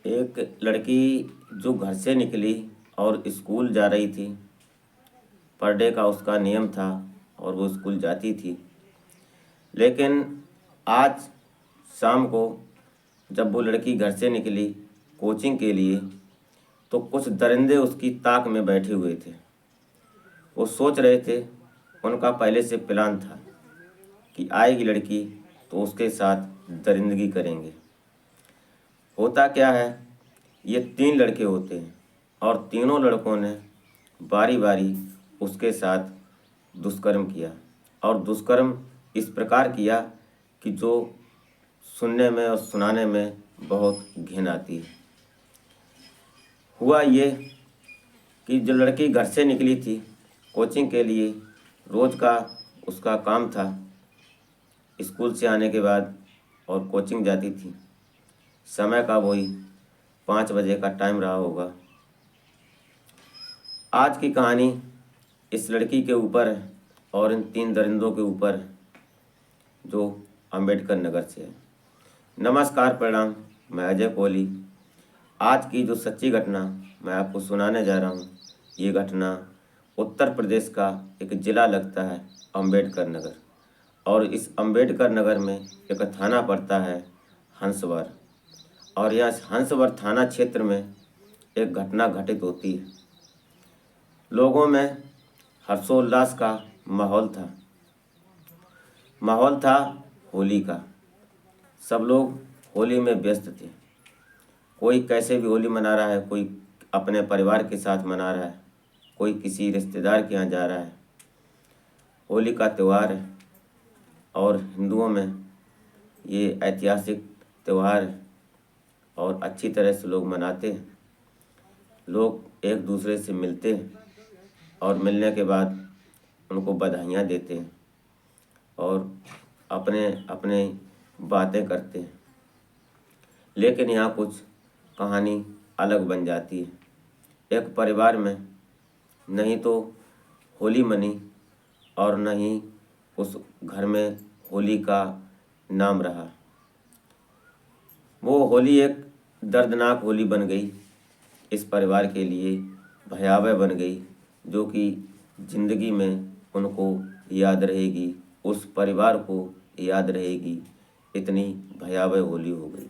एक लड़की जो घर से निकली और स्कूल जा रही थी। पर डे का उसका नियम था और वो स्कूल जाती थी। लेकिन आज शाम को जब वो लड़की घर से निकली कोचिंग के लिए, तो कुछ दरिंदे उसकी ताक में बैठे हुए थे। वो सोच रहे थे, उनका पहले से प्लान था कि आएगी लड़की तो उसके साथ दरिंदगी करेंगे। होता क्या है, ये 3 लड़के होते हैं और तीनों लड़कों ने बारी बारी उसके साथ दुष्कर्म किया। और दुष्कर्म इस प्रकार किया कि जो सुनने में और सुनाने में बहुत घिन आती है। हुआ ये कि जो लड़की घर से निकली थी कोचिंग के लिए, रोज़ का उसका काम था स्कूल से आने के बाद और कोचिंग जाती थी। समय का वही 5 बजे का टाइम रहा होगा। आज की कहानी इस लड़की के ऊपर है और इन 3 दरिंदों के ऊपर है जो अंबेडकर नगर से है। नमस्कार, प्रणाम। मैं अजय कोहली। आज की जो सच्ची घटना मैं आपको सुनाने जा रहा हूँ, ये घटना उत्तर प्रदेश का एक ज़िला लगता है अंबेडकर नगर। और इस अंबेडकर नगर में एक थाना पड़ता है हंसवर। और यहाँ हंसवर थाना क्षेत्र में एक घटना घटित होती है। लोगों में हर्षोल्लास का माहौल था। माहौल था होली का। सब लोग होली में व्यस्त थे। कोई कैसे भी होली मना रहा है, कोई अपने परिवार के साथ मना रहा है, कोई किसी रिश्तेदार के यहाँ जा रहा है। होली का त्यौहार है और हिंदुओं में ये ऐतिहासिक त्यौहार है और अच्छी तरह से लोग मनाते हैं। लोग एक दूसरे से मिलते हैं और मिलने के बाद उनको बधाइयाँ देते हैं और अपने अपने बातें करते हैं। लेकिन यहाँ कुछ कहानी अलग बन जाती है। एक परिवार में नहीं तो होली मनी और न ही उस घर में होली का नाम रहा। वो होली एक दर्दनाक होली बन गई, इस परिवार के लिए भयावह बन गई, जो कि ज़िंदगी में उनको याद रहेगी, उस परिवार को याद रहेगी। इतनी भयावह होली हो गई।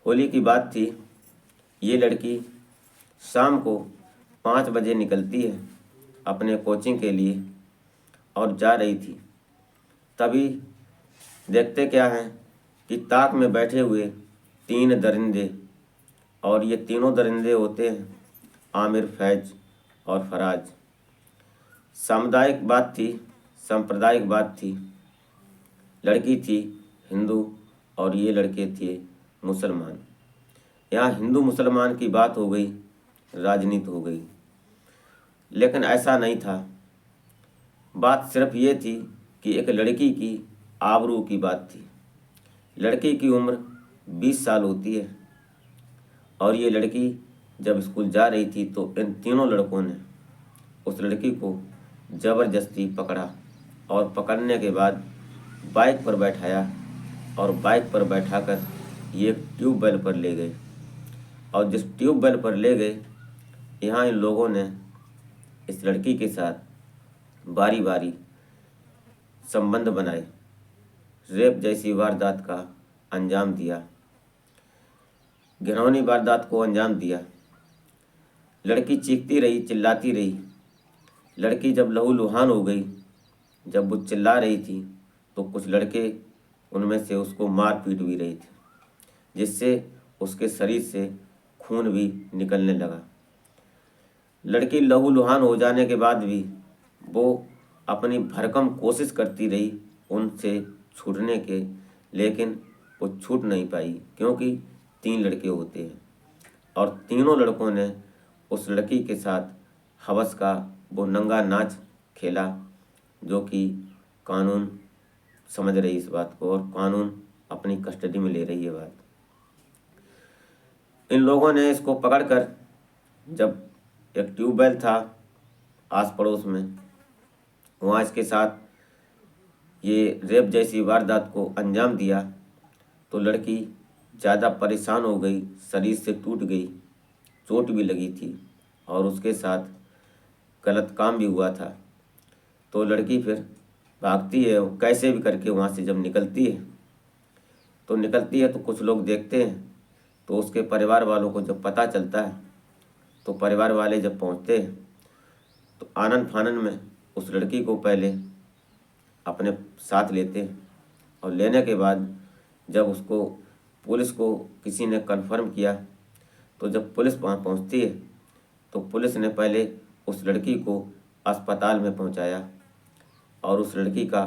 होली की बात थी, ये लड़की शाम को 5 बजे निकलती है अपने कोचिंग के लिए और जा रही थी। तभी देखते क्या हैं कि ताक में बैठे हुए 3 दरिंदे, और ये तीनों दरिंदे होते हैं आमिर, फैज और फराज। सामुदायिक बात थी, सांप्रदायिक बात थी। लड़की थी हिंदू और ये लड़के थे मुसलमान। यहाँ हिंदू मुसलमान की बात हो गई, राजनीति हो गई। लेकिन ऐसा नहीं था। बात सिर्फ ये थी कि एक लड़की की आबरू की बात थी। लड़की की उम्र 20 साल होती है और ये लड़की जब स्कूल जा रही थी तो इन तीनों लड़कों ने उस लड़की को ज़बरदस्ती पकड़ा और पकड़ने के बाद बाइक पर बैठाया और बाइक पर बैठाकर ये एक ट्यूबवेल पर ले गए। और जिस ट्यूबवेल पर ले गए, यहाँ इन लोगों ने इस लड़की के साथ बारी बारी संबंध बनाए, रेप जैसी वारदात का अंजाम दिया, घिनौनी वारदात को अंजाम दिया। लड़की चीखती रही, चिल्लाती रही। लड़की जब लहूलुहान हो गई, जब वो चिल्ला रही थी, तो कुछ लड़के उनमें से उसको मार पीट भी रहे थे, जिससे उसके शरीर से खून भी निकलने लगा। लड़की लहूलुहान हो जाने के बाद भी वो अपनी भरकम कोशिश करती रही उनसे छूटने के, लेकिन वो छूट नहीं पाई, क्योंकि 3 लड़के होते हैं और तीनों लड़कों ने उस लड़की के साथ हवस का वो नंगा नाच खेला, जो कि कानून समझ रही इस बात को और कानून अपनी कस्टडी में ले रही है बात। इन लोगों ने इसको पकड़कर, जब एक ट्यूबवेल था आस पड़ोस में, वहाँ इसके साथ ये रेप जैसी वारदात को अंजाम दिया, तो लड़की ज़्यादा परेशान हो गई, शरीर से टूट गई, चोट भी लगी थी और उसके साथ गलत काम भी हुआ था। तो लड़की फिर भागती है, वो कैसे भी करके वहाँ से जब निकलती है तो कुछ लोग देखते हैं। तो उसके परिवार वालों को जब पता चलता है तो परिवार वाले जब पहुँचते हैं तो आनन फानन में उस लड़की को पहले अपने साथ लेते हैं और लेने के बाद जब उसको पुलिस को किसी ने कन्फर्म किया तो जब पुलिस वहाँ पहुँचती है तो पुलिस ने पहले उस लड़की को अस्पताल में पहुँचाया और उस लड़की का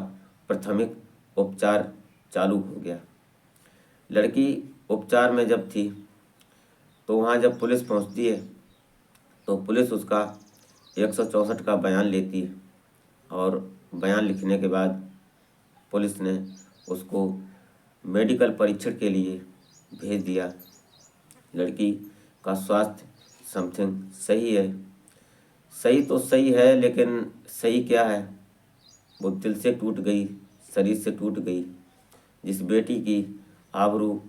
प्राथमिक उपचार चालू हो गया। लड़की उपचार में जब थी तो वहाँ जब पुलिस पहुँचती है तो पुलिस उसका 164 का बयान लेती है और बयान लिखने के बाद पुलिस ने उसको मेडिकल परीक्षण के लिए भेज दिया। लड़की का स्वास्थ्य समथिंग सही है। सही तो सही है, लेकिन सही क्या है, वो दिल से टूट गई, शरीर से टूट गई। जिस बेटी की आबरू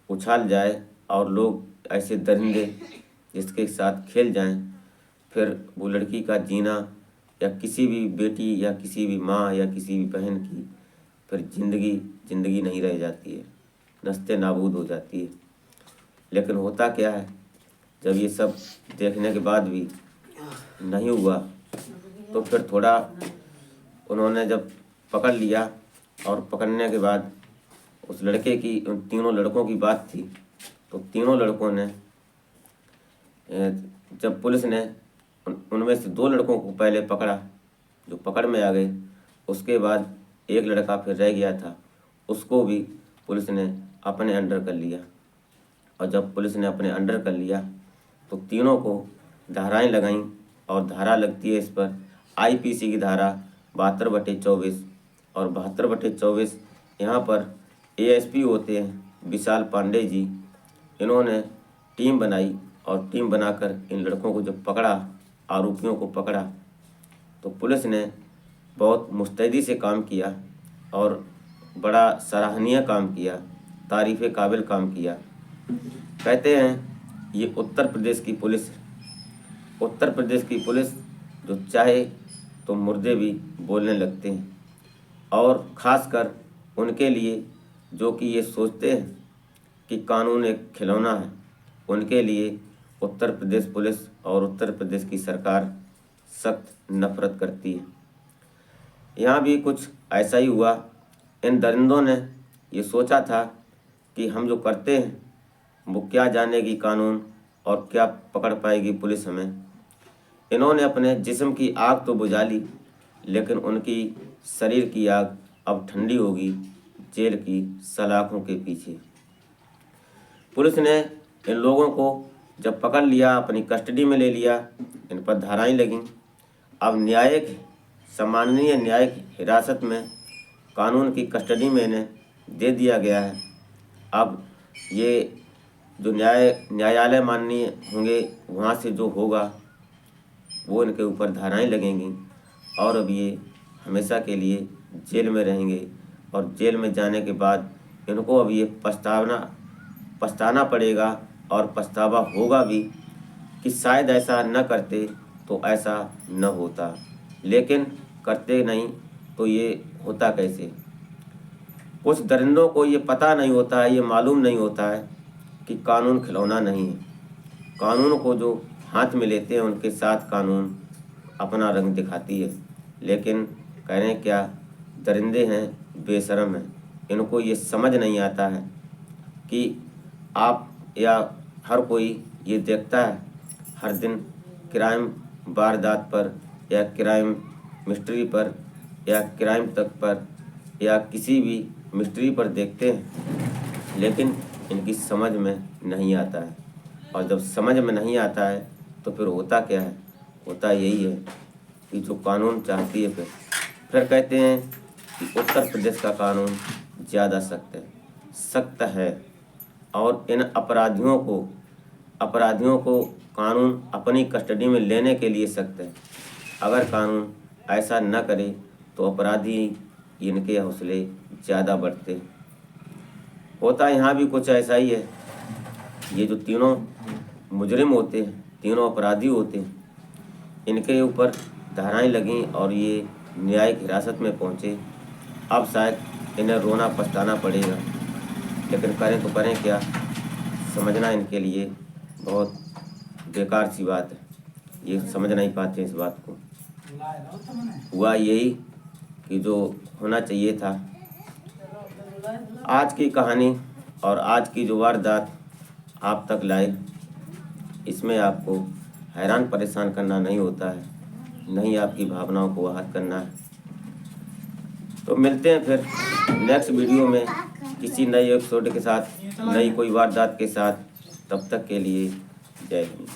उछाल जाए और लोग ऐसे दरिंदे जिसके साथ खेल जाएं, फिर वो लड़की का जीना या किसी भी बेटी या किसी भी माँ या किसी भी बहन की फिर ज़िंदगी नहीं रह जाती है, नस्ते नाबूद हो जाती है। लेकिन होता क्या है, जब ये सब देखने के बाद भी नहीं हुआ तो फिर थोड़ा उन्होंने जब पकड़ लिया और पकड़ने के बाद उस लड़के की, उन तीनों लड़कों की बात थी तो तीनों लड़कों ने जब पुलिस ने उनमें से 2 लड़कों को पहले पकड़ा जो पकड़ में आ गए, उसके बाद एक लड़का फिर रह गया था, उसको भी पुलिस ने अपने अंडर कर लिया। और जब पुलिस ने अपने अंडर कर लिया तो तीनों को धाराएं लगाईं और धारा लगती है इस पर आईपीसी की धारा 72/24 और 72/24। यहाँ पर एएसपी होते हैं विशाल पांडे जी। इन्होंने टीम बनाई और टीम बनाकर इन लड़कों को जब पकड़ा, आरोपियों को पकड़ा, तो पुलिस ने बहुत मुस्तैदी से काम किया और बड़ा सराहनीय काम किया, तारीफ़ काबिल काम किया। कहते हैं ये उत्तर प्रदेश की पुलिस है। उत्तर प्रदेश की पुलिस जो चाहे तो मुर्दे भी बोलने लगते हैं, और ख़ासकर उनके लिए जो कि ये सोचते हैं कि कानून एक खिलौना है, उनके लिए उत्तर प्रदेश पुलिस और उत्तर प्रदेश की सरकार सख्त नफरत करती है। यहाँ भी कुछ ऐसा ही हुआ। इन दरिंदों ने ये सोचा था कि हम जो करते हैं वो क्या जानेगी कानून और क्या पकड़ पाएगी पुलिस हमें। इन्होंने अपने जिस्म की आग तो बुझा ली, लेकिन उनकी शरीर की आग अब ठंडी होगी जेल की सलाखों के पीछे। पुलिस ने इन लोगों को जब पकड़ लिया, अपनी कस्टडी में ले लिया, इन पर धाराएं लगीं। अब न्यायिक सम्माननीय न्यायिक हिरासत में कानून की कस्टडी में इन्हें दे दिया गया है। अब ये जो न्यायालय माननीय होंगे, वहाँ से जो होगा वो इनके ऊपर धाराएं लगेंगी और अब ये हमेशा के लिए जेल में रहेंगे। और जेल में जाने के बाद इनको अब ये पछताना पड़ेगा और पछतावा होगा भी कि शायद ऐसा न करते तो ऐसा न होता, लेकिन करते नहीं तो ये होता कैसे। कुछ दरिंदों को ये पता नहीं होता है, ये मालूम नहीं होता है कि कानून खिलौना नहीं है। कानून को जो हाथ में लेते हैं उनके साथ कानून अपना रंग दिखाती है। लेकिन कह रहे हैं क्या, दरिंदे हैं, बेशरम हैं। इनको ये समझ नहीं आता है कि आप या हर कोई ये देखता है हर दिन क्राइम वारदात पर या क्राइम मिस्ट्री पर या क्राइम तक पर या किसी भी मिस्ट्री पर देखते हैं, लेकिन इनकी समझ में नहीं आता है। और जब समझ में नहीं आता है तो फिर होता क्या है, होता यही है कि जो कानून चाहती है फिर कहते हैं कि उत्तर प्रदेश का कानून ज़्यादा सख्त है और इन अपराधियों को कानून अपनी कस्टडी में लेने के लिए सख्त है। अगर कानून ऐसा न करे तो अपराधी इनके हौसले ज़्यादा बढ़ते हैं। होता यहाँ भी कुछ ऐसा ही है। ये जो तीनों मुजरिम होते हैं, तीनों अपराधी होते हैं, इनके ऊपर धाराएं लगीं और ये न्यायिक हिरासत में पहुँचे। अब शायद इन्हें रोना पछताना पड़ेगा, लेकिन करें तो करें क्या, समझना इनके लिए बहुत बेकार सी बात है। ये समझ नहीं पाते इस बात को। हुआ यही कि जो होना चाहिए था। आज की कहानी और आज की जो वारदात आप तक लाए, इसमें आपको हैरान परेशान करना नहीं होता है, नहीं आपकी भावनाओं को आहत करना है। तो मिलते हैं फिर नेक्स्ट वीडियो में किसी नए एपिसोड के साथ, नई कोई वारदात के साथ। तब तक के लिए जय हिंद।